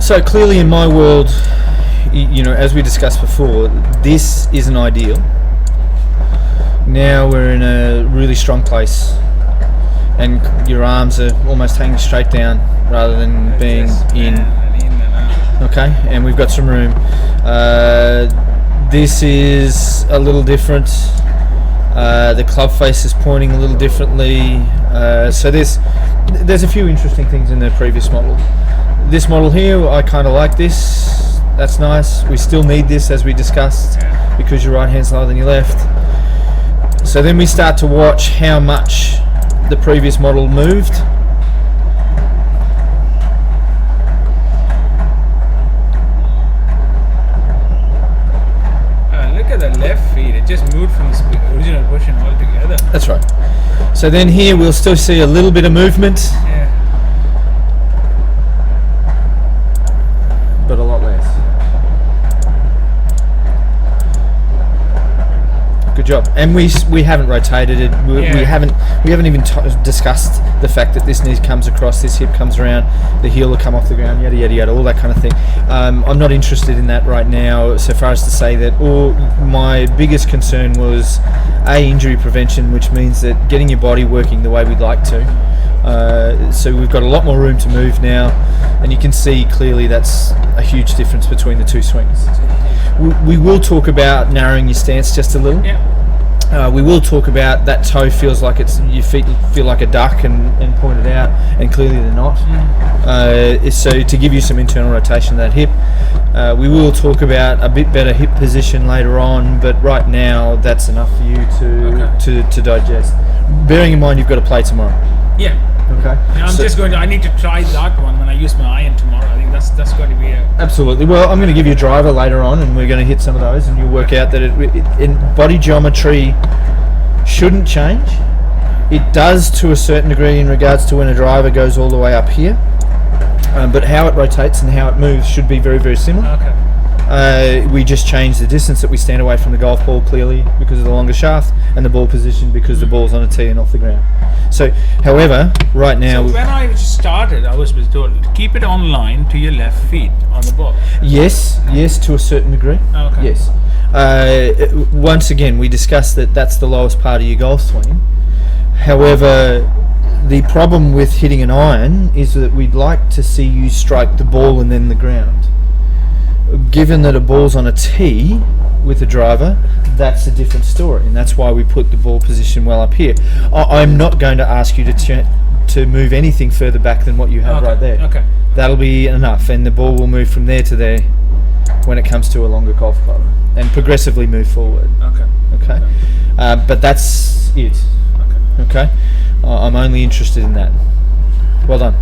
So clearly in my world, as we discussed before, this isn't ideal. Now we're in a really strong place and your arms are almost hanging straight down rather than being in. Okay, and we've got some room. This is a little different. The club face is pointing a little differently. So there's a few interesting things in the previous model. This model here, I kind of like this. That's nice. We still need this, as we discussed, because your right hand's lower than your left. So then we start to watch how much the previous model moved. Look at the left feet. It just moved from the original position altogether. That's right. So then here we'll still see a little bit of movement. Yeah. But a lot less. Good job. And we haven't rotated it. We haven't even discussed the fact that this knee comes across, this hip comes around, the heel will come off the ground, yada yada yada, all that kind of thing. I'm not interested in that right now, so far as to say that my biggest concern was injury prevention, which means that getting your body working the way we'd like to. So we've got a lot more room to move now, and you can see clearly that's a huge difference between the two swings. We will talk about narrowing your stance just a little. Yeah. We will talk about that toe feels like your feet feel like a duck and pointed out, and clearly they're not. So to give you some internal rotation of that hip, we will talk about a bit better hip position later on, but right now that's enough for you to digest. Bearing in mind you've got to play tomorrow. Yeah. Okay. Yeah, I need to try that one when I use my iron tomorrow. I think that's going to be Absolutely. Well, I'm going to give you a driver later on, and we're going to hit some of those, and you'll work out that in body geometry shouldn't change. It does to a certain degree in regards to when a driver goes all the way up here, but how it rotates and how it moves should be very, very similar. Okay. We just change the distance that we stand away from the golf ball clearly because of the longer shaft, and the ball position because the ball's on a tee and off the ground. So, however, right now... So when I started, I was told to keep it on line to your left feet on the ball. Yes, to a certain degree. Okay. Yes. Once again, we discussed that that's the lowest part of your golf swing. However, the problem with hitting an iron is that we'd like to see you strike the ball and then the ground. Given that a ball's on a tee with a driver, that's a different story, and that's why we put the ball position well up here. I'm not going to ask you to move anything further back than what you have right there. Okay. That'll be enough, and the ball will move from there to there when it comes to a longer golf club, and progressively move forward. Okay. But that's it. Okay. I'm only interested in that. Well done.